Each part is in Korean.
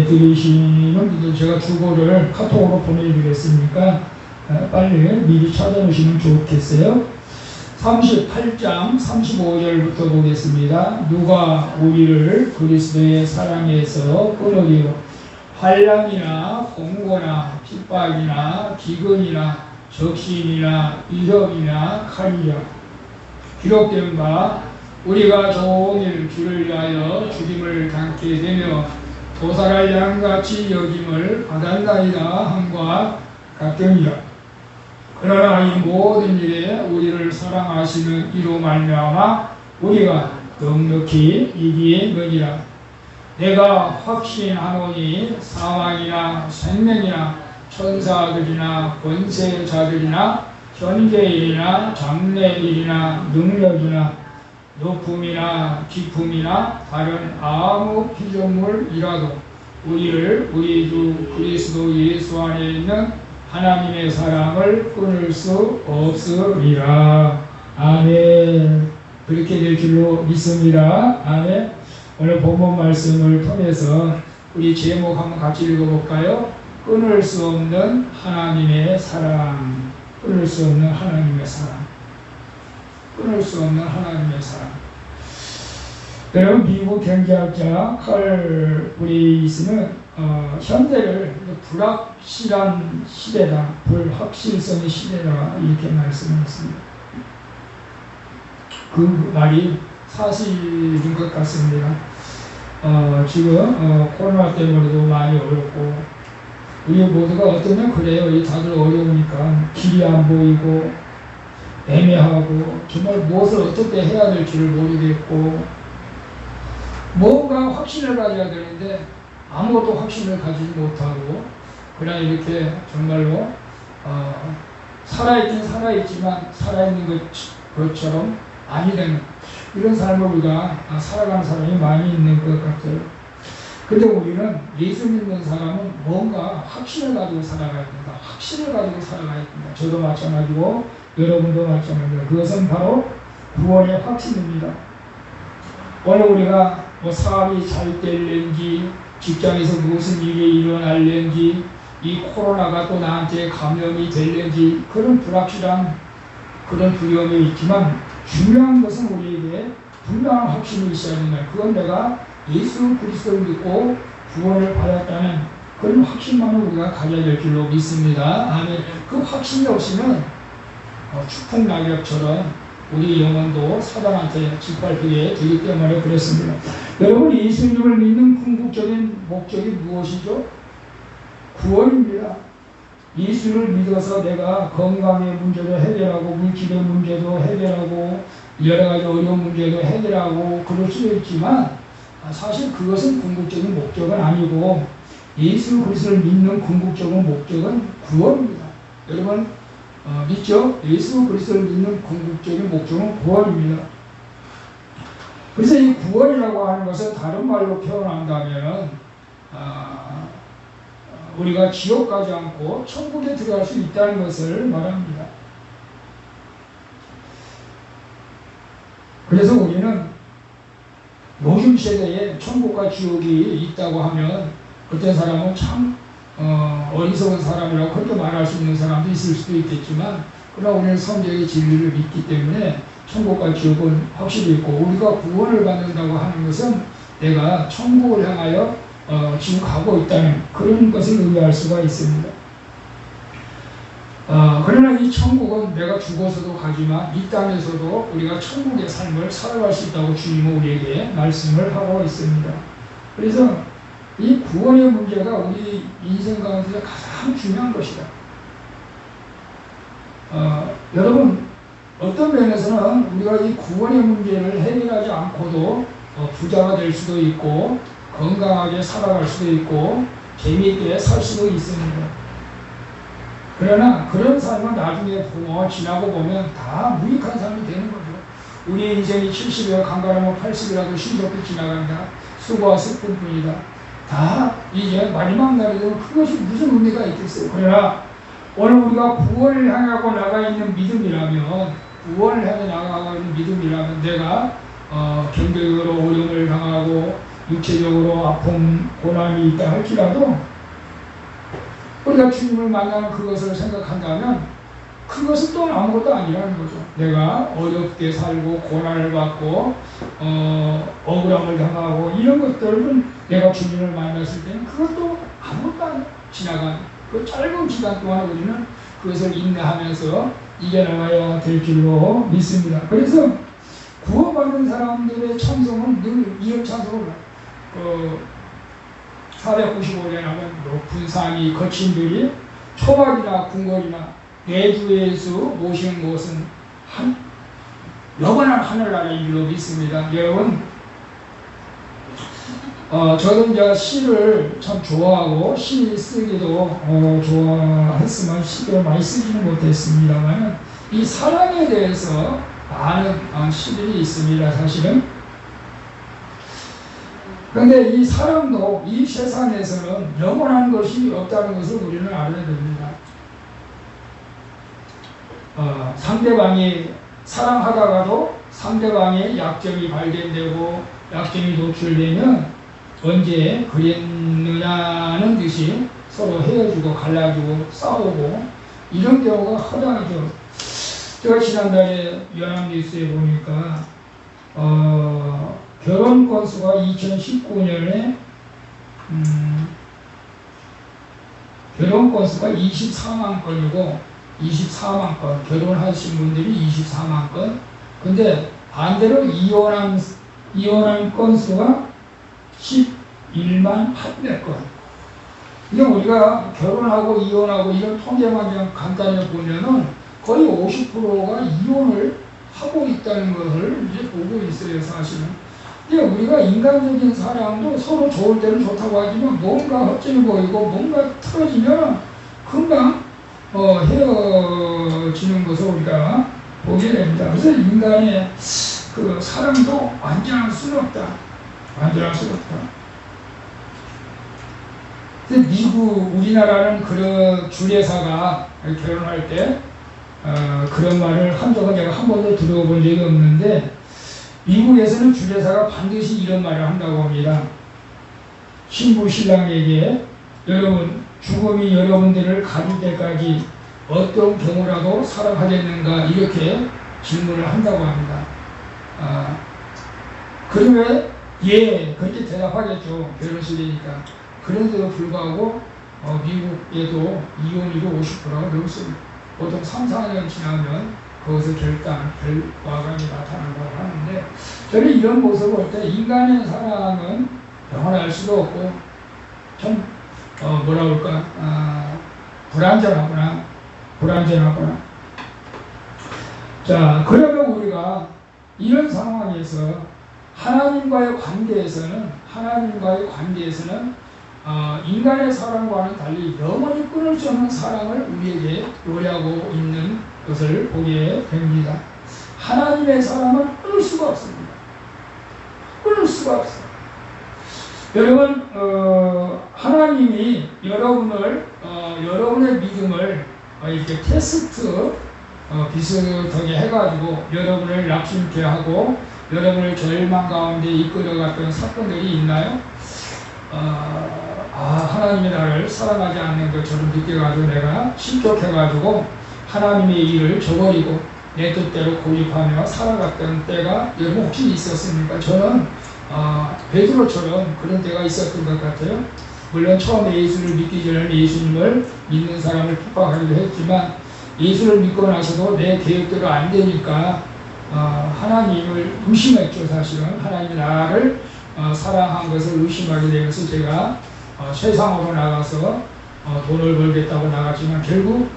들으시는 제가 주보를 카톡으로 보내드리겠으니까 빨리 미리 찾아놓으시면 좋겠어요. 38장 35절부터 보겠습니다. 누가 우리를 그리스도의 사랑에서 끊으리요? 환난이나 공고나 핍박이나 기근이나 적신이나 위협이나 칼이라. 기록된 바 우리가 종일 주를 위하여 죽임을 당게 되며 도살할 양같이 여김을 받았나이다 함과 같으니라. 그러나 이 모든 일에 우리를 사랑하시는 이로 말미암아 우리가 넉넉히 이기느니라. 내가 확신하노니 사망이나 생명이나 천사들이나 권세자들이나 현재일이나 장래일이나 능력이나 높음이나 깊음이나 다른 아무 피조물이라도 우리를 우리 주 그리스도 예수 안에 있는 하나님의 사랑을 끊을 수 없으리라. 아멘. 그렇게 될 줄로 믿습니다. 아멘. 오늘 본문 말씀을 통해서 우리 제목 한번 같이 읽어볼까요? 끊을 수 없는 하나님의 사랑. 끊을 수 없는 하나님의 사랑. 끊을 수 없는 하나님의 사랑. 여러분, 미국 경제학자 칼 브레이스는 현대를 불확실한 시대다, 불확실성의 시대다 이렇게 말씀했습니다. 그 말이 사실인 것 같습니다. 지금 코로나 때문에도 많이 어렵고 우리 모두가 어쩌면 그래요. 다들 어려우니까 길이 안 보이고 애매하고 정말 무엇을 어떻게 해야 될지를 모르겠고 뭔가 확신을 가져야 되는데 아무것도 확신을 가지지 못하고 그냥 이렇게 정말로 살아있긴 살아있지만 살아있는 것처럼 아니 되는 이런 삶을 우리가 살아가는 사람이 많이 있는 것 같아요. 근데 우리는 예수 믿는 사람은 뭔가 확신을 가지고 살아가야 된다. 확신을 가지고 살아가야 된다. 저도 마찬가지고 여러분도 마찬가지고 그것은 바로 구원의 확신입니다. 오늘 우리가 뭐 사업이 잘 될는지 직장에서 무슨 일이 일어날는지 이 코로나가 또 나한테 감염이 될는지 그런 불확실한 그런 두려움이 있지만 중요한 것은 우리에게 분명한 확신이 있어야 된다. 그건 내가 예수 그리스도를 믿고 구원을 받았다는 그런 확신만을 우리가 가져야 될 줄로 믿습니다. 아멘. 그 확신이 없이는 추풍 낙엽처럼 우리 영혼도 사단한테 짓밟히게 되기 때문에 그렇습니다. 여러분, 예수님을 믿는 궁극적인 목적이 무엇이죠? 구원입니다. 예수를 믿어서 내가 건강의 문제도 해결하고 물질의 문제도 해결하고 여러 가지 어려운 문제도 해결하고 그럴 수도 있지만 사실 그것은 궁극적인 목적은 아니고 예수 그리스도를 믿는 궁극적인 목적은 구원입니다. 여러분 믿죠? 예수 그리스도를 믿는 궁극적인 목적은 구원입니다. 그래서 이 구원이라고 하는 것은 다른 말로 표현한다면 우리가 지옥 가지 않고 천국에 들어갈 수 있다는 것을 말합니다. 그래서 우리는 요즘 세대에 천국과 지옥이 있다고 하면 어떤 사람은 참 어리석은 사람이라고 그렇게 말할 수 있는 사람도 있을 수도 있겠지만 그러나 우리는 성경의 진리를 믿기 때문에 천국과 지옥은 확실히 있고 우리가 구원을 받는다고 하는 것은 내가 천국을 향하여 지금 가고 있다는 그런 것을 의미할 수가 있습니다. 그러나 이 천국은 내가 죽어서도 가지만 이 땅에서도 우리가 천국의 삶을 살아갈 수 있다고 주님은 우리에게 말씀을 하고 있습니다. 그래서 이 구원의 문제가 우리 인생 가운데 가장 중요한 것이다. 여러분 어떤 면에서는 우리가 이 구원의 문제를 해결하지 않고도 부자가 될 수도 있고 건강하게 살아갈 수도 있고 재미있게 살 수도 있습니다. 그러나 그런 삶은 나중에 지나고 보면 다 무익한 삶이 되는 거죠. 우리 인생이 70이라 간간하면 80이라도 신속히 지나간다. 수고와 슬픔뿐이다. 다 이제 마지막 날이 되면 그것이 무슨 의미가 있겠어요. 그러나 오늘 우리가 구원을 향하고 나가 있는 믿음이라면 구원을 향해 나가고 있는 믿음이라면 내가 경제적으로 어려움을 당하고 육체적으로 아픔, 고난이 있다 할지라도 우리가 주님을 만나는 그것을 생각한다면 그것은 또 아무것도 아니라는 거죠. 내가 어렵게 살고 고난을 받고 억울함을 당하고 이런 것들은 내가 주님을 만났을 때는 그것도 아무것도 아니에요. 지나간 그 짧은 기간 동안 우리는 그것을 인내하면서 이겨나가야 될 줄로 믿습니다. 그래서 구원받는 사람들의 찬송은 늘 이런 찬송을 495년 하면 높은 산이 거친 들이 초막이나 궁궐이나 내 주 예수 모신 곳은 영원한 하늘나라의 일로 믿습니다. 여러분, 저는 이제 시를 참 좋아하고 시 쓰기도 좋아했지만 시를 많이 쓰지는 못했습니다만 이 사랑에 대해서 많은 시들이 있습니다. 사실은. 그런데 이 사랑도 이 세상에서는 영원한 것이 없다는 것을 우리는 알아야 됩니다. 상대방이 사랑하다가도 상대방의 약점이 발견되고 약점이 노출되면 언제 그랬느냐는 듯이 서로 헤어지고 갈라지고 싸우고 이런 경우가 허다하죠. 제가 지난달에 연합뉴스에 보니까 결혼 건수가 2019년에 결혼 건수가 24만 건이고 24만 건, 결혼하신 분들이 24만 건. 근데 반대로 이혼한 건수가 11만 800건. 이게 우리가 결혼하고 이혼하고 이런 통계만 그냥 간단히 보면은 거의 50%가 이혼을 하고 있다는 것을 이제 보고 있어요, 사실은. 근데 우리가 인간적인 사랑도 서로 좋을 때는 좋다고 하지만 뭔가 헛점이 보이고 뭔가 틀어지면 금방 헤어지는 것을 우리가 보게 됩니다. 그래서 인간의 그 사랑도 완전할 수는 없다. 완전할 수는 없다. 근데 우리나라는 그런 주례사가 결혼할 때 그런 말을 한 적은 내가 한 번도 들어본 적이 없는데 미국에서는 주례사가 반드시 이런 말을 한다고 합니다. 신부 신랑에게 여러분 죽음이 여러분들을 가질 때까지 어떤 경우라도 사랑하겠는가 이렇게 질문을 한다고 합니다. 그러면 예 그렇게 대답하겠죠. 결혼식이니까. 그런데도 불구하고 미국에도 이혼율이 50%가 넘습니다. 보통 3, 4년 지나면 그것의 결과가 나타난다고 하는데 저는 이런 모습을 볼 때 인간의 사랑은 영원할 수도 없고 좀 뭐라 그럴까 불안전하구나. 자, 그러면 우리가 이런 상황에서 하나님과의 관계에서는 인간의 사랑과는 달리 영원히 끊을 수 없는 사랑을 우리에게 요구하고 있는 것을 보게 됩니다. 하나님의 사랑은 끊을 수가 없습니다. 끊을 수가 없어요. 여러분, 하나님이 여러분의 믿음을 이렇게 테스트 비슷하게 해가지고 여러분을 낙심케 하고 여러분을 절망 가운데 이끌어갔던 사건들이 있나요? 하나님이 나를 사랑하지 않는 것처럼 느껴가지고 내가 실족해가지고 하나님의 일을 저버리고 내 뜻대로 고집하며 살아갔던 때가 여러분 혹시 있었습니까? 저는 베드로처럼 그런 때가 있었던 것 같아요. 물론 처음에 예수를 믿기 전에는 예수님을 믿는 사람을 핍박하기도 했지만 예수를 믿고 나서도 내 계획대로 안 되니까 하나님을 의심했죠. 사실은 하나님이 나를 사랑한 것을 의심하게 되면서 제가 세상으로 나가서 돈을 벌겠다고 나갔지만 결국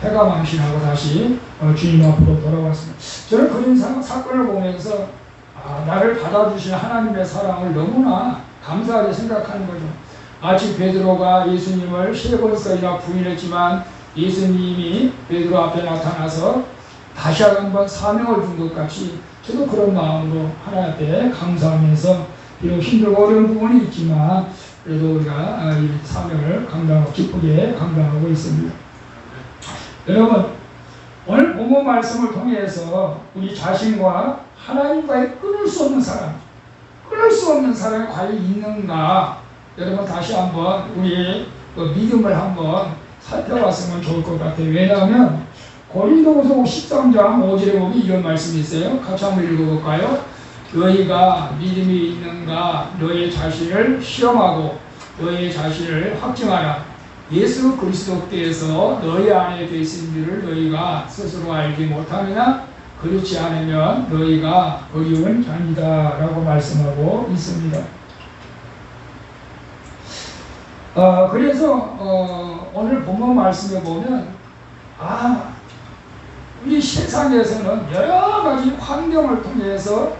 해가 망신하고 다시 주님 앞으로 돌아왔습니다. 저는 그런 사건을 보면서 나를 받아주신 하나님의 사랑을 너무나 감사하게 생각하는 거죠. 마치 베드로가 예수님을 3번씩이나 부인했지만 예수님이 베드로 앞에 나타나서 다시 한번 사명을 준 것 같이 저도 그런 마음으로 하나님 앞에 감사하면서 비록 힘들고 어려운 부분이 있지만 그래도 우리가 이 사명을 기쁘게 감당하고 있습니다. 여러분, 오늘 본문 말씀을 통해서 우리 자신과 하나님과의 끊을 수 없는 사랑, 끊을 수 없는 사람이 과연 있는가? 여러분 다시 한번 우리의 그 믿음을 한번 살펴봤으면 좋을 것 같아요. 왜냐하면 고린도후서 13장 5절에 보면 이런 말씀이 있어요. 같이 한번 읽어볼까요? 너희가 믿음이 있는가 너희 자신을 시험하고 너희 자신을 확증하라. 예수 그리스도께서 너희 안에 계신 줄을 너희가 스스로 알지 못하느냐? 그렇지 않으면 너희가 어려운 자니다 라고 말씀하고 있습니다. 그래서 오늘 본문 말씀에 보면 우리 세상에서는 여러 가지 환경을 통해서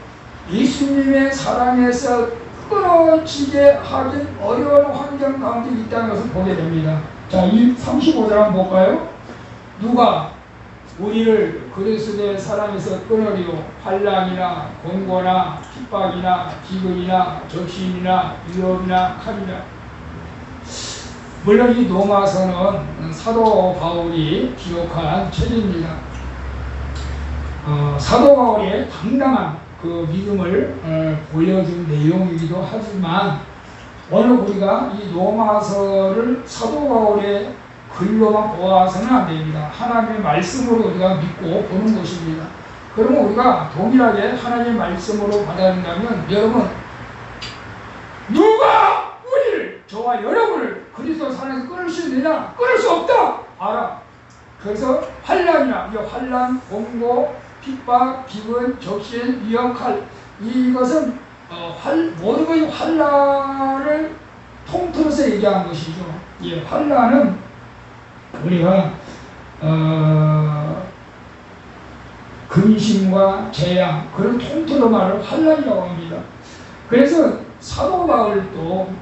예수님의 사랑에서 끊어지게 하긴 어려운 환경 가운데 있다는 것을 보게 됩니다. 자, 이 35절 한번 볼까요? 누가 우리를 그리스도의 사랑에서 끊으리요 환난이나 공고나 핍박이나 기근이나 적신이나 위협이나 칼이나. 물론 이 로마서는 사도 바울이 기록한 책입니다. 사도 바울의 당당한 그 믿음을 보여준 내용이기도 하지만 오늘 우리가 이 로마서를 사도 바울의 글로만 보아서는 안 됩니다. 하나님의 말씀으로 우리가 믿고 보는 것입니다. 그러면 우리가 동일하게 하나님의 말씀으로 받아들인다면 여러분 누가 우리를 저와 여러분을 그리스도 사랑에서 끊을 수 있느냐? 끊을 수 없다! 알아. 그래서 환난이나 환난, 공고, 핍박, 기근, 적신, 위험, 칼 이것은 모든 것이 환난을 통틀어서 얘기한 것이죠. 예, 환난은 우리가 근심과 재앙 그런 통틀어 말을 환난이라고 합니다. 그래서 사도 바울도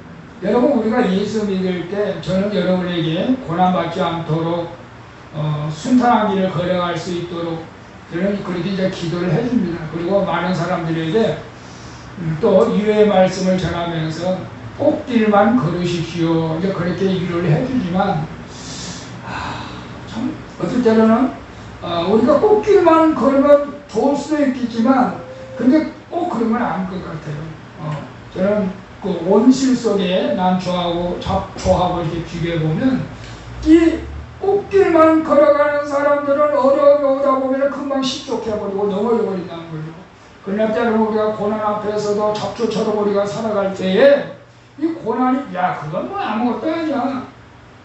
여러분 우리가 예수 믿을 때 저는 여러분에게 고난받지 않도록 순탄한 길을 걸어갈 수 있도록 저는 그렇게 이제 기도를 해줍니다. 그리고 많은 사람들에게 또 유의 말씀을 전하면서 꽃길만 걸으십시오. 이제 그렇게 위로를 해주지만 참 어떨 때는 우리가 꽃길만 걸으면 좋을 수도 있겠지만 근데 꼭 그러면 아닐 것 같아요. 저는 그 온실 속에 난초하고 잡초하고 이렇게 비교해보면 이 꽃길만 걸어가는 사람들은 어려움이 오다 보면 금방 실족해버리고 넘어져 버린다는 거죠. 그러나 때로는 우리가 고난 앞에서도 잡초처럼 우리가 살아갈 때에 이 고난이 그건 뭐 아무것도 아니야.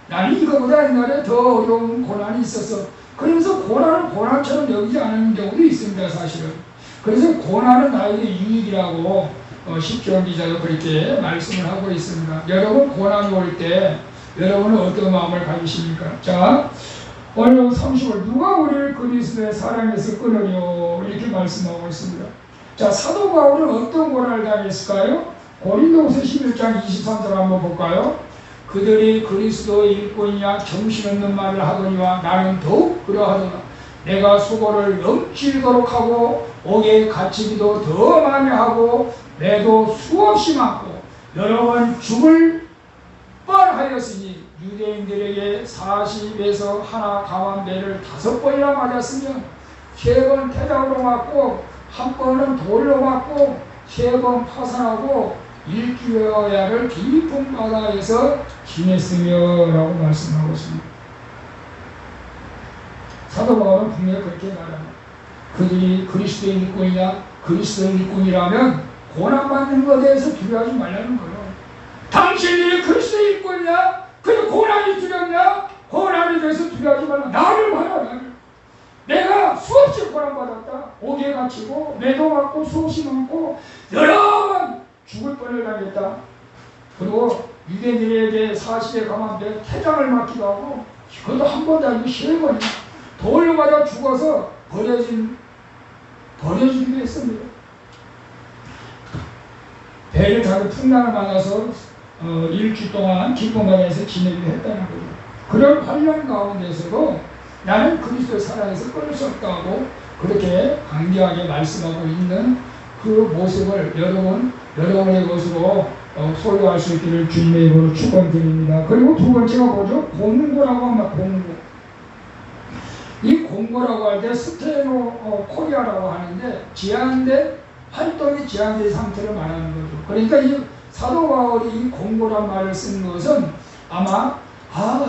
나는 이거보다 옛날에 더 어려운 고난이 있었어. 그러면서 고난을 고난처럼 여기지 않는 경우도 있습니다. 사실은. 그래서 고난은 나에게 유익이라고 십전 기자도 그렇게 말씀을 하고 있습니다. 여러분 고난이 올 때 여러분은 어떤 마음을 가지십니까? 자, 오늘 30월 누가 우리를 그리스도의 사랑에서 끊으려 이렇게 말씀하고 있습니다. 자, 사도 바울은 어떤 고난을 당했을까요? 고린도후서 11장 23절 한번 볼까요? 그들이 그리스도의 일꾼이냐 정신없는 말을 하더니와 나는 더욱 그러하더라. 내가 수고를 넘치도록 하고 옥에 갇히기도 더 많이 하고 매도 수없이 맞고 여러 번 죽을 뻔하였으니 유대인들에게 40에서 하나 감한 배를 5번이나 맞았으면 3번 태장으로 맞고 1번은 돌로 맞고 3번 파산하고 일주여야를 깊은 바다에서 지냈으며 라고 말씀하고 있습니다. 사도 바울은 분명히 그렇게 말합니다. 그들이 그리스도의 일꾼이냐 그리스도의 일꾼이라면 고난받는 것에 대해서 두려워하지 말라는 거예요. 당신들이 그리스도의 일꾼이냐 그래서 고난이 두렵냐 고난에 대해서 두려워하지 말라. 나를 봐라. 나를. 내가 수없이 고난받았다. 옥에 갇히고 매도 맞고 수없이 많고 여러 번 죽을 뻔을 당했다. 그리고 유대인들에게 40에 감한 배 태장을 맞기도 하고 그것도 한 번도 아니고 3번이나 돌로 맞아 죽어서 버려지기도 했습니다. 배를 타고 풍랑을 만나서 일주 동안 기쁜 바다에서 지내기도 했다는 거죠. 그런 환란 가운데서도 나는 그리스도의 사랑에서 끊을 수 없다고 그렇게 강경하게 말씀하고 있는 그 모습을 여러분의 것으로 소유할 수 있기를 주님의 이름으로 축원드립니다. 그리고 두 번째가 뭐죠? 공고라고 합니다. 공고. 이 공고라고 할 때 스테노 코리아라고 하는데 제한된 활동이 제한된 상태를 말하는 거죠. 그러니까 이 사도 바울이 이 공고란 말을 쓴 것은 아마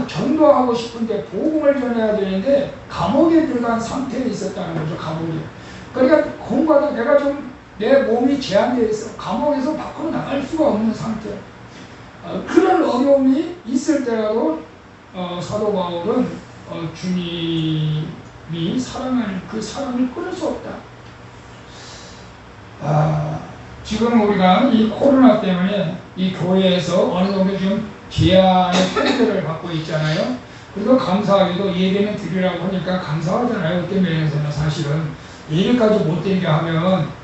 전도하고 싶은데 복음을 전해야 되는데 감옥에 들어간 상태에 있었다는 거죠. 감옥에. 그러니까 공부하다 내가 좀 내 몸이 제한되어 있어. 감옥에서 밖으로 나갈 수가 없는 상태. 그런 어려움이 있을 때라도 사도 바울은 주님이 사랑하는 그 사랑을 끊을 수 없다. 지금 우리가 이 코로나 때문에 이 교회에서 어느 정도 좀 제한의 통제를 받고 있잖아요. 그래도 감사하게도 예배는 드리라고 하니까 감사하잖아요. 어떤 면에서는 사실은 예배까지 못 드리게 하면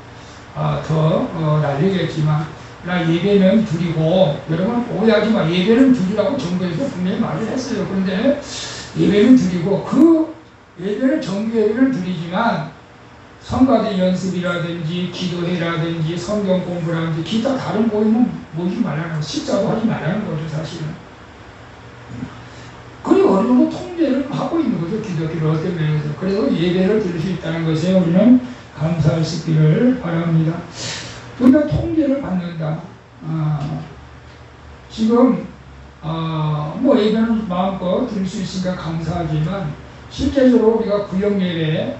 더 날리겠지만 예배는 드리고, 여러분 오해하지 마. 예배는 드리라고 정부에서 분명히 말을 했어요. 그런데 예배는 드리고, 그 예배는 정규 예배는 드리지만 성가대 연습이라든지 기도회라든지 성경 공부라든지 기타 다른 모임은 모이지 말라는 거, 식사도 하지 말라는 거죠. 사실은. 그리고 어느 정도 통제를 하고 있는 거죠. 기독교를 어떤 면에서. 그래서 예배를 드릴 수 있다는 것에 우리는 감사할 수 있기를 바랍니다. 우리가 통제를 받는다. 지금 예배는 마음껏 드릴 수 있으니까 감사하지만 실제적으로 우리가 구역 예배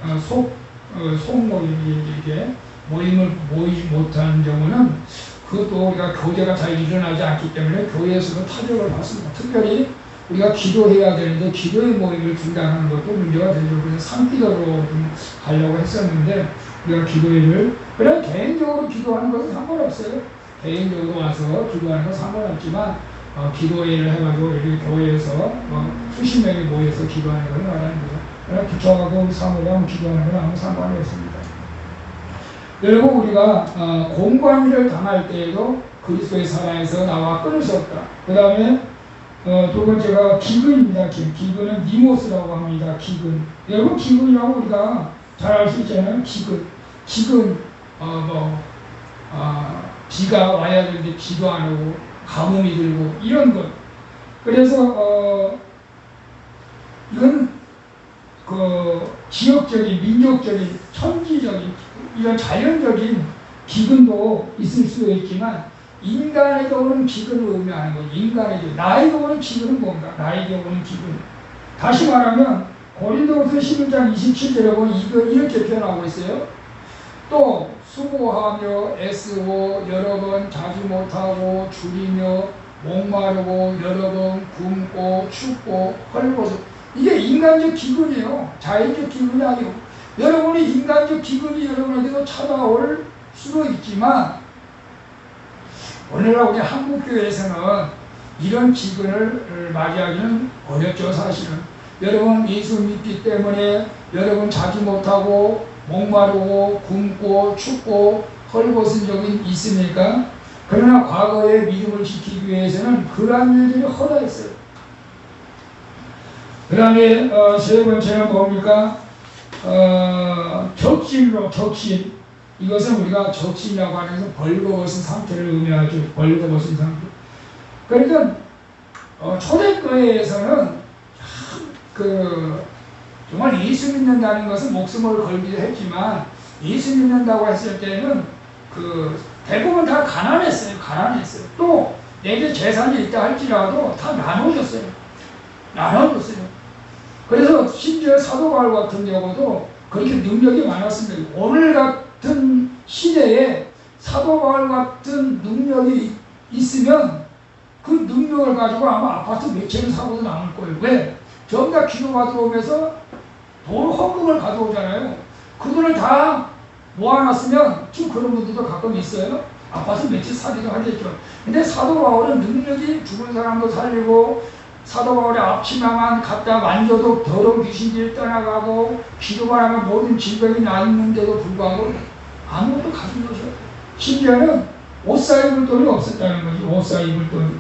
속모임에게 모임을 모이지 못하는 경우는 그것도 우리가 교제가 잘 일어나지 않기 때문에 교회에서도 타격을 받습니다. 특별히 우리가 기도해야 되는데 기도의 모임을 중단하는 것도 문제가 되죠. 그래서 산기도로 좀 가려고 했었는데 우리가 기도회를, 그냥 개인적으로 기도하는 것은 상관없어요. 개인적으로 와서 기도하는 건 상관없지만 기도회를 해가지고 우리 교회에서 수십 명이 모여서 기도하는 걸 말하는 거죠. 그냥 부처하고 사모하고 기도하는 건 아무 상관이 없습니다. 여러분 우리가 공고한 일을 당할 때에도 그리스도의 사랑에서 나와 끊을 수 없다. 그 다음에 두 번째가 기근입니다. 기근은 니모스라고 합니다. 기근. 여러분 기근이라고 우리가 잘 알 수 있잖아요. 기근 비가 와야 되는데 비도 안 오고 가뭄이 들고 이런 것. 그래서 이건 지역적인, 민족적인, 천지적인 이런 자연적인 기근도 있을 수 있지만 인간에게 오는 기근을 의미하는 거죠. 인간에게. 나에게 오는 기근은 뭔가? 나에게 오는 기근. 다시 말하면 고린도후서 11장 27절에 보면 이렇게 표현하고 있어요. 또 수고하며 애쓰고 여러 번 자지 못하고 줄이며 목마르고 여러 번 굶고 춥고 헐벗어. 이게 인간적 기근이에요. 자연적 기근이 아니고. 여러분이 인간적 기근이 여러분에게도 찾아올 수도 있지만 오늘날 우리 한국교회에서는 이런 기근을 맞이하기는 어렵죠. 사실은. 여러분 예수 믿기 때문에 여러분 자지 못하고 목마르고 굶고 춥고 헐벗은 적이 있습니까? 그러나 과거의 믿음을 지키기 위해서는 그러한 일들이 허다했어요. 그 다음에 세 번째는 뭡니까? 적신. 이것은 우리가 적신이라고 하는 것은 벌거벗은 상태를 의미하죠. 벌거벗은 상태. 그러니까 초대교회에서는 정말 예수 믿는다는 것은 목숨을 걸기도 했지만 예수 믿는다고 했을 때는 대부분 다 가난했어요. 또 내게 재산이 있다 할지라도 다 나눠줬어요. 그래서 심지어 사도 바울 같은 경우도 그렇게 능력이 많았습니다. 오늘 같은 시대에 사도 바울 같은 능력이 있으면 그 능력을 가지고 아마 아파트 몇 채를 사고도 남을 거예요. 왜? 전부 다 기도받으러 오면서 돈 헌금을 가져오잖아요. 그 돈을 다 모아놨으면 지금 그런 분들도 가끔 있어요. 아파트 몇 채 사기도 하겠죠. 근데 사도 바울은 능력이 죽은 사람도 살리고 사도 바울의 앞치마만 갖다 만져도 더러운 귀신들이 떠나가고 기도만 하면 모든 질병이 낫는데도 불구하고 아무것도 가진 것이 없어요. 심지어는 옷 사 입을 돈이 없었다는 거죠. 옷 사 입을 돈이.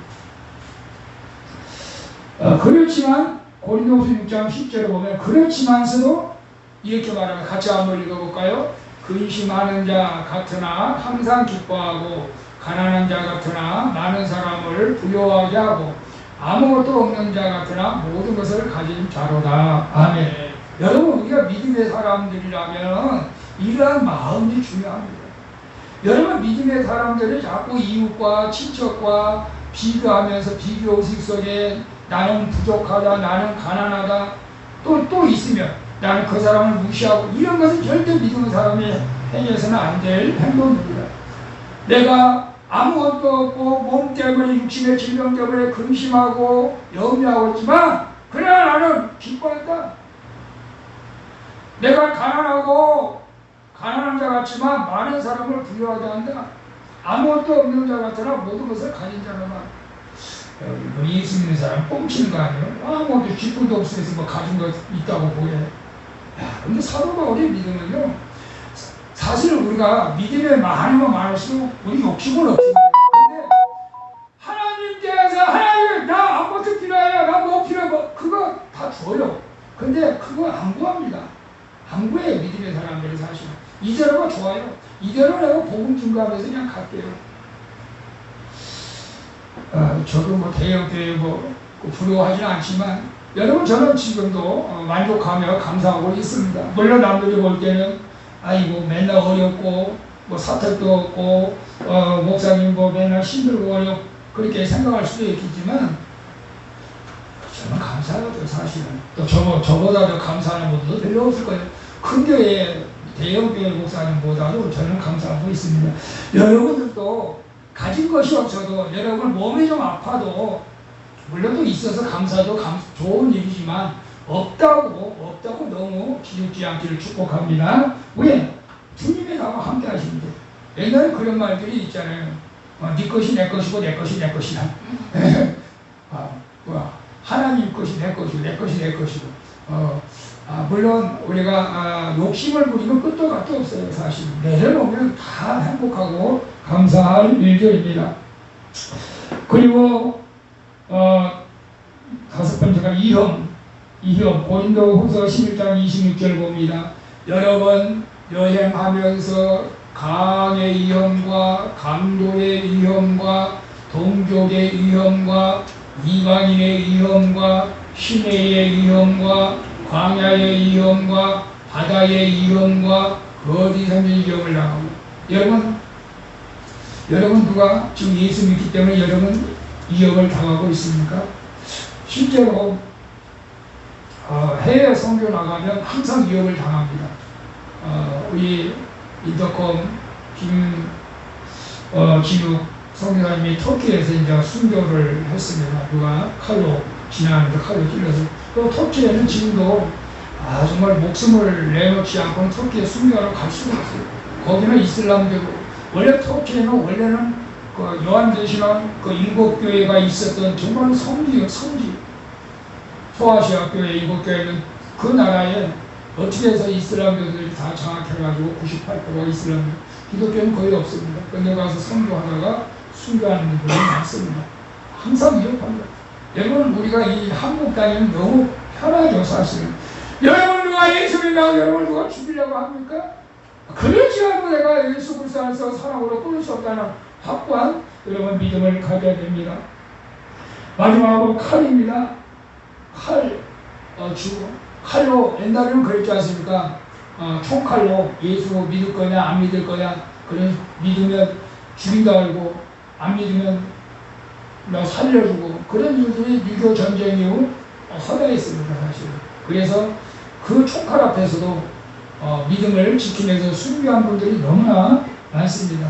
그렇지만 고린도후서 6장 10절에 보면 그렇지만서도 이렇게 말합니다. 같이 한번 읽어볼까요? 근심하는 자 같으나 항상 기뻐하고 가난한 자 같으나 많은 사람을 부요하게 하고 아무것도 없는 자 같으나 모든 것을 가진 자로다. 아멘. 여러분 우리가 믿음의 사람들이라면 이러한 마음이 중요합니다. 여러분 믿음의 사람들이 자꾸 이웃과 친척과 비교하면서 비교의식 속에 나는 부족하다, 나는 가난하다, 또 있으면 나는 그 사람을 무시하고, 이런 것은 절대 믿음의 사람이 행해서는 안 될 행동입니다. 내가 아무것도 없고 몸 때문에, 육신의 질병 때문에 근심하고 염려하고 있지만 그러나 나는 기뻐한다. 내가 가난하고 가난한 자 같지만 많은 사람을 부유하게 한다. 아무것도 없는 자 같으나 모든 것을 가진 자라만. 뭐 예수 믿는 사람 뻥치는 거 아니에요? 아무것도 기쁨도 없으면서 뭐 가진 거 있다고 보여. 근데 사도 바울의 믿음은요, 사실은 우리가 믿음에 많으면 많을수록 우리 욕심은 없습니다. 근데 하나님께서 하나님 나 아무것도 필요해요, 나 뭐 필요해, 뭐 그거 다 줘요. 근데 그거 안 구합니다. 안 구해요, 믿음의 사람들이. 사실 이대로가 좋아요. 이대로 내가 복음 증거하면서 그냥 갈게요. 저도 뭐 대형교회 뭐 부러워하지는 않지만, 여러분 저는 지금도 만족하며 감사하고 있습니다. 물론 남들이 볼 때는 아이고 맨날 어렵고 뭐 사택도 없고 목사님 뭐 맨날 힘들고 어렵고 그렇게 생각할 수도 있겠지만, 저는 감사하죠. 사실은 또 저보다 더 감사하는 분들도 별로 없을 거예요. 큰 교회 대형교회 목사님보다도 저는 감사하고 있습니다. 여러분들도 가진 것이 없어도, 여러분 몸이 좀 아파도 물론 또 있어서 감사도 좋은 일이지만, 없다고 너무 기죽지 않기를 축복합니다. 왜? 주님의 나와 함께 하십니다. 옛날에 그런 말들이 있잖아요. 네 것이 내 것이고 내 것이 내 것이다. 하나님 것이 내 것이고 내 것이 내 것이고. 물론 우리가 욕심을 부리면 끝도 gat도 없어요. 사실 내려놓으면 다 행복하고 감사할 일들입니다. 그리고 다섯 번째가 이형 고린도후서 11장 26절 봅니다. 여러분 여행하면서 강의 위험과 강도의 위험과 동족의 위험과 이방인의 위험과 시내의 위험과 광야의 위험과 바다의 위험과 어디서든지 위험을 당하고. 여러분 누가 지금 예수 믿기 때문에 여러분 위험을 당하고 있습니까? 실제로 해외 선교 나가면 항상 위협을 당합니다. 우리 인터컴 김진욱 선교사님이 터키에서 이제 순교를 했습니다. 누가 칼로 지나가는데 칼로 찔러서. 또 터키에는 지금도 정말 목숨을 내놓지 않고는 터키에 순교하러 갈 수가 없어요. 거기는 이슬람교고, 원래 터키에는 원래는 그 요한계시록 그 일곱 교회가 있었던 정말 성지 소아시아 교회 일곱 교회는 그 나라에 어떻게 해서 이슬람교들이 다 장악해가지고 98%가 이슬람, 기독교는 거의 없습니다. 근데 가서 선교하다가 순교하는 분들이 많습니다. 항상 위협합니다. 여러분 우리가 이 한국 땅에는 너무 편하죠. 사실은 여러분 누가 예수 믿는다고 여러분 누가 죽이려고 합니까? 그렇지 않고 내가 예수 그리스도 안에서 사랑으로 끊을 수 없다는 확고한 여러분 믿음을 가져야 됩니다. 마지막으로 칼입니다. 칼로 옛날에는 그랬지 않습니까? 총칼로 예수 믿을 거냐 안 믿을 거냐, 그래 믿으면 죽인다 알고 안 믿으면 나 살려주고, 그런 일들이 유교 전쟁 이후 허다했습니다. 사실. 그래서 그 총칼 앞에서도 믿음을 지키면서 순교한 분들이 너무나 많습니다.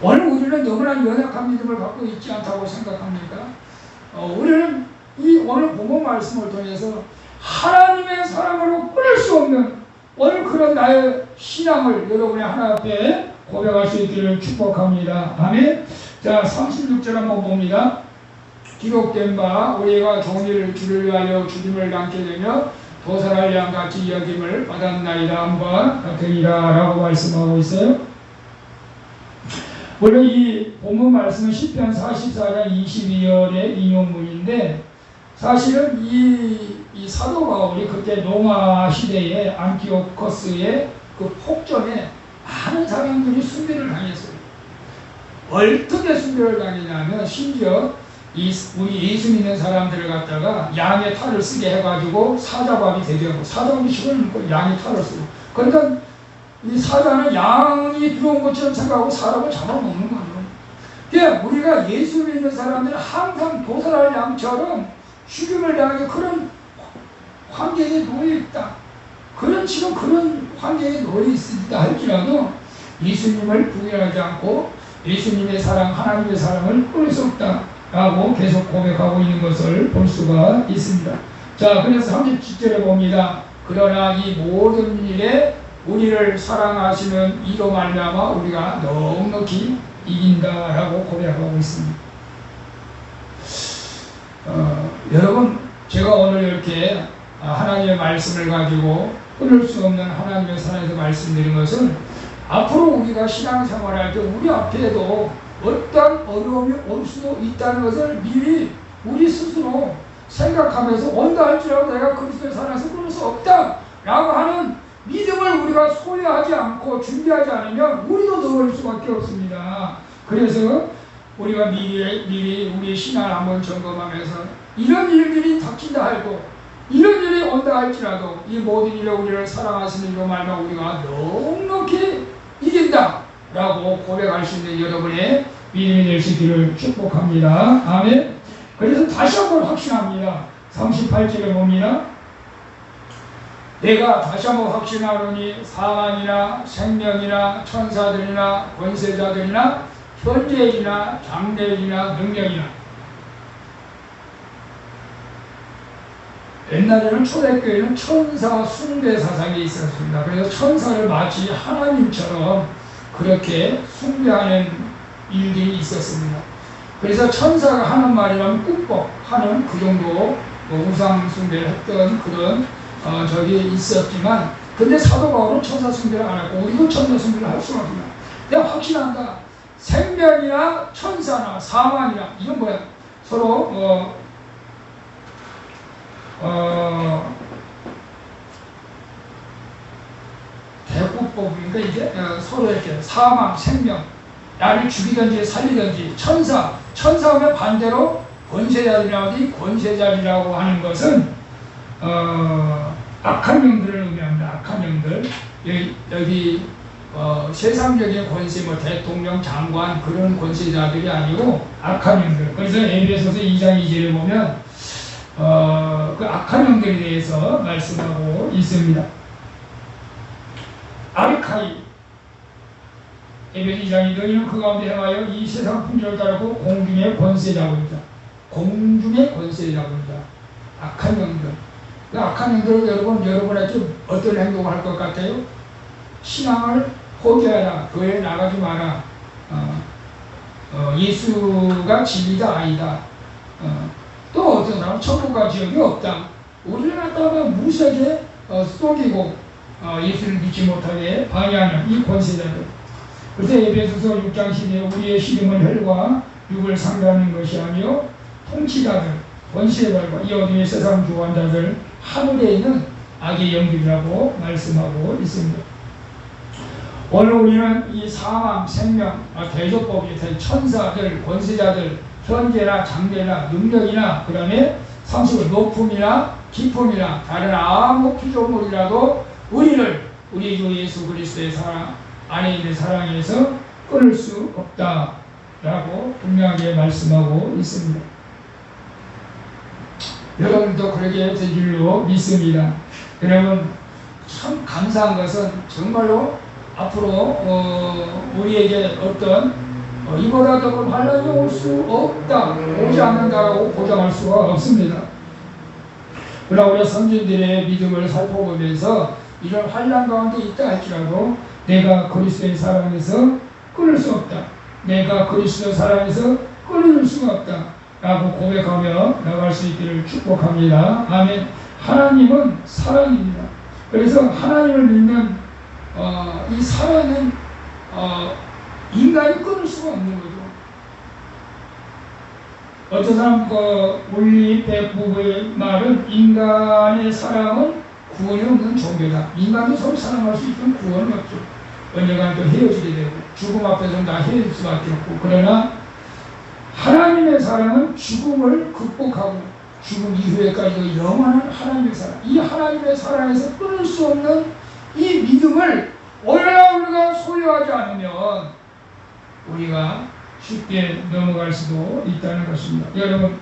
오늘 우리는 너무나 연약한 믿음을 갖고 있지 않다고 생각합니까? 우리는 이 오늘 본문 말씀을 통해서 하나님의 사랑으로 끊을 수 없는 오늘 그런 나의 신앙을 여러분의 하나 앞에 고백할 수 있기를 축복합니다. 아멘. 자, 36절 한번 봅니다. 기록된 바 우리가 종일 주를 위하여 죽임을 당게 되며 도살할 양같이 여김을 받았나이다 한번 같으니라 라고 말씀하고 있어요. 물론 이 본문 말씀은 시편 44장 22절의 인용문인데, 사실은 이 사도 바울이 그때 로마 시대에 안티오코스의 그 폭정에 많은 사람들이 순교를 당했어요. 어떻게 순교를 당했냐면, 심지어 우리 예수 믿는 사람들을 갖다가 양의 탈을 쓰게 해가지고 사자밥이 되게 하고, 사자밥이 식을 먹고 양의 탈을 쓰고. 그러니까 이 사자는 양이 들어온 것처럼 생각하고 사람을 잡아먹는 거예요. 그러니까 우리가 예수 믿는 사람들은 항상 도살할 양처럼 죽임을 당하는 그런 환경에 놓여 있다. 지금 그런 환경에 놓여 있다 할지라도 예수님을 부인하지 않고 예수님의 사랑, 하나님의 사랑을 끊을 수 없다라고 계속 고백하고 있는 것을 볼 수가 있습니다. 자, 그래서 37절에 봅니다. 그러나 이 모든 일에 우리를 사랑하시는 이로 말미암아 우리가 넉넉히 이긴다라고 고백하고 있습니다. 여러분, 제가 오늘 이렇게 하나님의 말씀을 가지고 끊을 수 없는 하나님의 사랑에서 말씀드린 것은 앞으로 우리가 신앙생활할 때 우리 앞에도 어떤 어려움이 올 수도 있다는 것을 미리 우리 스스로 생각하면서 온다 할지라도 내가 그리스도의 사랑에서 끊을 수 없다라고 하는 믿음을 우리가 소유하지 않고 준비하지 않으면 우리도 넘어질 수밖에 없습니다. 그래서 우리가 미리 우리의 신앙을 한번 점검하면서 이런 일들이 닥친다 할고 이런 일이 온다 할지라도 이 모든 일에 우리를 사랑하시는 이로 말미암아 우리가 넉넉히 이긴다 라고 고백할 수 있는 여러분의 믿음이 될 수 있기를 축복합니다. 아멘. 그래서 다시 한번 확신합니다. 38절에 봅니다. 내가 다시 한번 확신하노니 사망이나 생명이나 천사들이나 권세자들이나 현재일이나 장래일이나 능력이나. 옛날에는 초대교회는 천사 숭배 사상이 있었습니다. 그래서 천사를 마치 하나님처럼 그렇게 숭배하는 일들이 있었습니다. 그래서 천사가 하는 말이라면 꿈뻑하는 그 정도 우상 숭배를 했던 그런 적이 있었지만, 근데 사도 바울은 천사 숭배를 안 하고 우리도 천사 숭배를 할 수가 없습니다. 내가 확신한다. 생명이나 천사나 사망이나 이건 뭐야? 서로 대구법인가 이제 서로 이렇게 사망, 생명, 나를 죽이든지 살리든지 천사하면 반대로 권세자들이라고 권세자리라고 하는 것은 악한 영들을 의미합니다. 악한 영들. 여기 세상적인 권세, 대통령, 장관 그런 권세자들이 아니고 악한 영들. 그래서 에베소서 2장 2절에 보면 그 악한 영들에 대해서 말씀하고 있습니다. 아르카이 에베소 2장이 너희는 그 가운데 행하여 이 세상 풍조를 따르고 공중의 권세자군이다. 공중의 권세자군이다. 악한 영들. 그 악한 영들은 여러분에게 어떤 행동을 할 것 같아요? 신앙을 포기하라. 교회에 나가지 마라. 예수가 진리다 아니다. 또 어떤 사람은 천국과 지옥이 없다. 우리를 갖다가 무색에 속이고 예수를 믿지 못하게 방해하는 이 권세자들. 그래서 에베소서 6장 12에 우리의 시름은 혈과 육을 상대하는 것이 아니요 통치자들, 권세자들과 이 어둠의 세상 주관자들, 하늘에 있는 악의 영들이라고 말씀하고 있습니다. 오늘 우리는 이 사망, 생명, 대조법이 천사들, 권세자들, 현재나 장래나 능력이나 그 다음에 상식의 높음이나 깊음이나 다른 아무 피조물이라도 우리 주 예수 그리스도의 사랑 안에 있는 사랑에서 끊을 수 없다라고 분명하게 말씀하고 있습니다. 여러분도 그렇게 될 줄로 믿습니다. 여러분 참 감사한 것은 정말로 앞으로 우리에게 어떤 이보다 더 환란이 올 수 없다, 오지 않는다라고 보장할 수가 없습니다. 그러나 우리 선진들의 믿음을 살펴보면서 이런 환란 가운데 있다 할지라도 내가 그리스도의 사랑에서 끊을 수 없다. 내가 그리스도의 사랑에서 끊을 수가 없다. 라고 고백하며 나갈 수 있기를 축복합니다. 아멘. 하나님은 사랑입니다. 그래서 하나님을 믿는 이 사랑은 인간이 끊을 수가 없는 거죠. 어떤 사람 물리 백부의 말은 인간의 사랑은 구원이 없는 종교다. 인간도 서로 사랑할 수 있는 구원은 없죠. 언젠간 또 헤어지게 되고 죽음 앞에서는 다 헤어질 수밖에 없고, 그러나 하나님의 사랑은 죽음을 극복하고 죽음 이후에까지도 영원한 하나님의 사랑, 이 하나님의 사랑에서 끊을 수 없는 이 믿음을 오늘날 우리가 소유하지 않으면 우리가 쉽게 넘어갈 수도 있다는 것입니다. 여러분,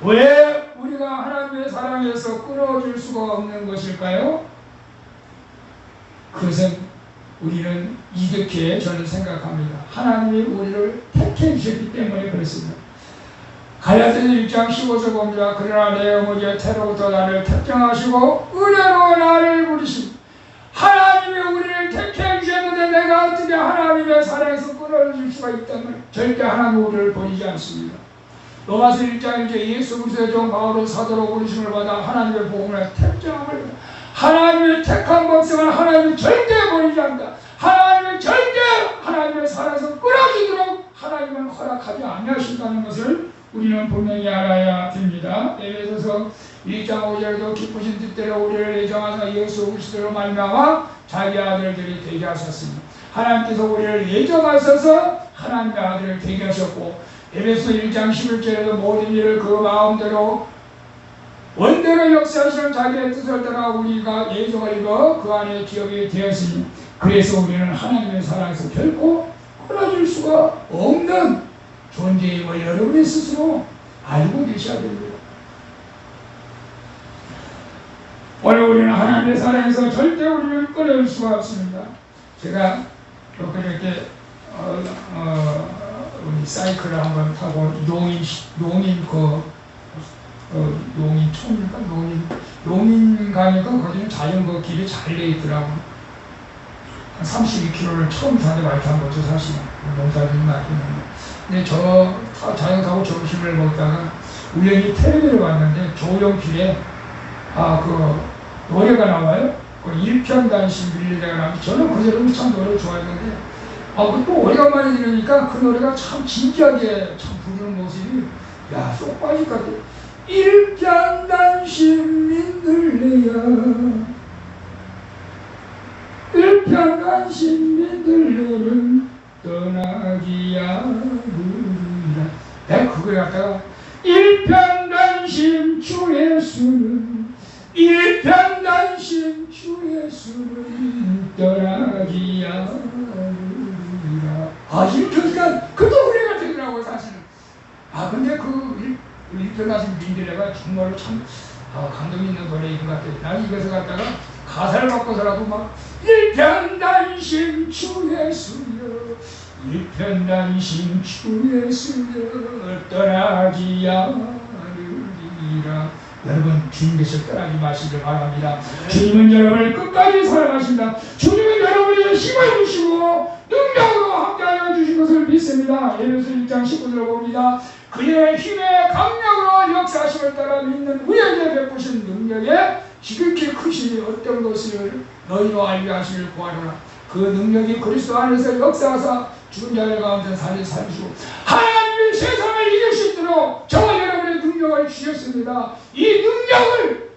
왜 우리가 하나님의 사랑에서 끊어질 수가 없는 것일까요? 그것은 우리는 이렇게 저는 생각합니다. 하나님이 우리를 택해 주셨기 때문에 그렇습니다. 갈라디아서 1장 15절 봅니다. 그러나 내 어머니의 태로부터 나를 택정하시고 은혜로 나를 부르신 하나님이 우리를 택해 주셨는데 내가 어떻게 하나님의 사랑에서 끊어질 수가 있다면 절대 하나님 우리를 버리지 않습니다. 로마서 1장 이제 예수 그리스도의 종 바울은 사도로 부르심을 받아 하나님의 복음을 택정함을 하나님의 택한 백성을 하나님이 절대 버리지 않는다. 하나님이 절대 하나님의 사랑에서 끊어지도록 하나님은 허락하지 아니하신다는 것을 우리는 분명히 알아야 됩니다. 에베소서 2장 5절에도 기쁘신 뜻대로 우리를 예정하사 예수 그리스도로 말미암아 자기 아들들이 되게 하셨습니다. 하나님께서 우리를 예정하셔서 하나님의 아들을 되게 하셨고 에베소 1장 11절에도 모든 일을 그 마음대로 원대로 역사하시는 자기의 뜻을 따라 우리가 예정을 입어 그 안에 기업이 되었으니 그래서 우리는 하나님의 사랑에서 결코 끊어질 수가 없는 존재임을 여러분이 스스로 알고 계셔야 됩니다. 오늘 우리는 하나님의 사랑에서 절대 우리를 끊어질 수가 없습니다. 제가 그렇게 우리 사이클을 한번 타고 용인 가니까 거기는 자전거 길이 잘 돼 있더라고. 한 32km를 처음 타는데 많이 탄 거죠, 사실. 농사들이 많겠는데. 근데 저 자전거 타고 점심을 먹다가 우연히 텔레비를 봤는데 조용필에 그 노래가 나와요. 그 일편단심 밀리다가 나오는데 저는 그 노래 참 노래를 좋아했는데 또 오래간만에 들으니까 그 노래가 참 진지하게 참 부르는 모습이 쏙 빠질 것 같아요. 일편단심 민들레야 일편단심 민들레는 떠나기야 누리라. 내가 그걸 갖다가 일편단심 주 예수는 일편단심 주 예수는 떠나기야 누리라. 일편단 그도 노래가 되더라고요 사실은. 근데 그 일편단심 민들레가 정말로 참 감동 있는 노래인 것 같아요. 나는 이것을 갖다가 가사를 바꿔서라도 막 일편단심 주 예수여 일편단심 주 예수여 떠나기야 누리라. 여러분 주님께서 떠나지 마시길 바랍니다. 주님은 여러분을 끝까지 사랑하신다. 주님은 여러분에게 힘을 주시고 능력으로 함께하여 주신 것을 믿습니다. 에베소 1장 19절을 봅니다. 그의 힘의 강력으로 역사하심을 따라 믿는 우리에게 베푸신 능력에 지극히 크심이 어떤 것을 너희로 알게 하시길 구하노라. 그 능력이 그리스도 안에서 역사하사 죽은 자들 가운데 살리시고 하나님이 세상을 이길 수 있도록 저와 여러분의 능력을 주셨습니다. 이 능력을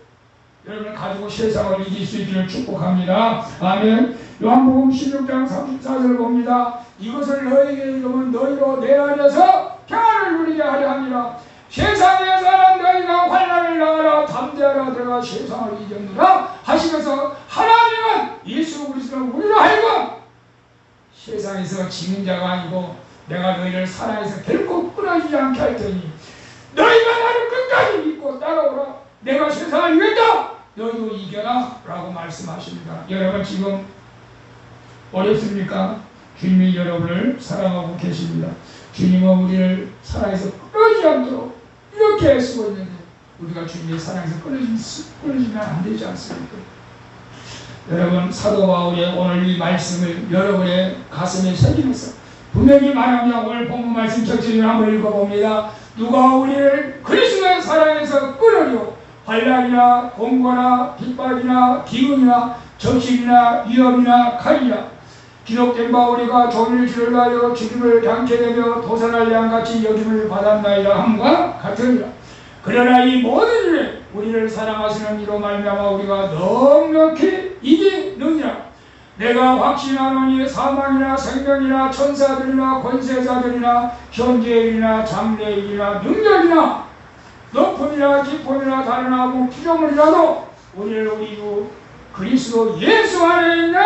여러분 가지고 세상을 이길 수 있기를 축복합니다. 아멘. 요한복음 16장 34절을 봅니다. 이것을 너희에게 이르면 너희로 내 안에서 평안을 누리게 하려 합니다. 세상에서는 너희가 환난을 당하라 담대하라 내가 세상을 이겼노라 하시면서 하나님은 예수 그리스도를 우리로 하여금 세상에서 지는 자가 아니고 내가 너희를 사랑해서 결코 끊어지지 않게 할 테니 너희가 나를 끝까지 믿고 따라오라. 내가 세상을 이겼다. 너희도 이겨라 라고 말씀하십니다. 여러분 지금 어렵습니까? 주님이 여러분을 사랑하고 계십니다. 주님은 우리를 사랑해서 끊어지지 않도록 이렇게 애쓰고 있는데 우리가 주님의 사랑에서 끊어지면 안 되지 않습니까? 여러분 사도 바울의 오늘 이 말씀을 여러분의 가슴에 새기면서 분명히 말하며 오늘 본문 말씀 적절히 한번 읽어봅니다. 누가 우리를 그리스도의 사랑에서 끊으려 환난이나 공고나 핍박이나 기근이나 적신이나 위험이나 칼이나 기록된 바 우리가 종일 주를 위하여 죽임을 당케 되며 도산할 양같이 여김을 받았나이다 함과 같으니라. 그러나 이 모든 일에 우리를 사랑하시는 이로 말미암아 우리가 넉넉히 이기느니라. 내가 확신하노니 사망이나 생명이나 천사들이나 권세자들이나 현재일이나 장래일이나 능력이나 높음이나 깊음이나 다른 아무 피조물이라도 우리를 우리 주 그리스도 예수 안에 있는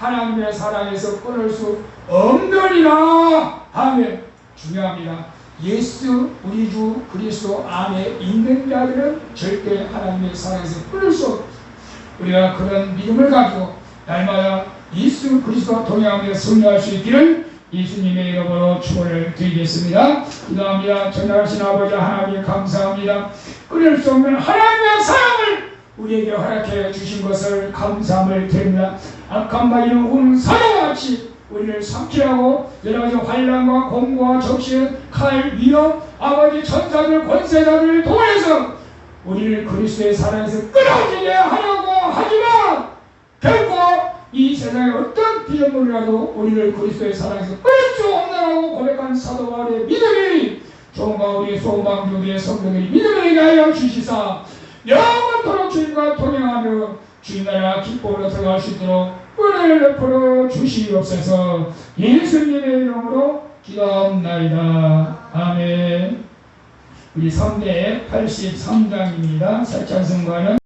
하나님의 사랑에서 끊을 수 없느니라 하면 중요합니다. 예수 우리 주 그리스도 안에 있는 자들은 절대 하나님의 사랑에서 끊을 수 없습니다. 우리가 그런 믿음을 가지고 날마다 예수 그리스도와 동행하며 승리할 수 있기를 예수님의 이름으로 축원을 드리겠습니다. 기도합니다. 전능하신 아버지 하나님 감사합니다. 끊을 수 없는 하나님의 사랑을 우리에게 허락해 주신 것을 감사함을 드립니다. 악한 바위를 우는 사자와 같이 우리를 삼키라고 여러 가지 환난과 공고와 적신, 칼, 위협, 아버지 천사들, 권세자들을 통해서 우리를 그리스도의 사랑에서 끊어지게 하려고 하지만 결코 이 세상의 어떤 피조물이라도 우리를 그리스도의 사랑에서 끊을 수 없다라고 고백한 사도 바울의 믿음이 종과 우리 소망주의 성도들이 믿음을 있게 하여 주시사 영원토록 주님과 동행하며 주님 나라 기쁨으로 들어갈 수 있도록 은혜를 베풀어 주시옵소서. 예수님의 이름으로 기도합나이다. 아멘. 우리 3대 83장입니다. 살찬성가는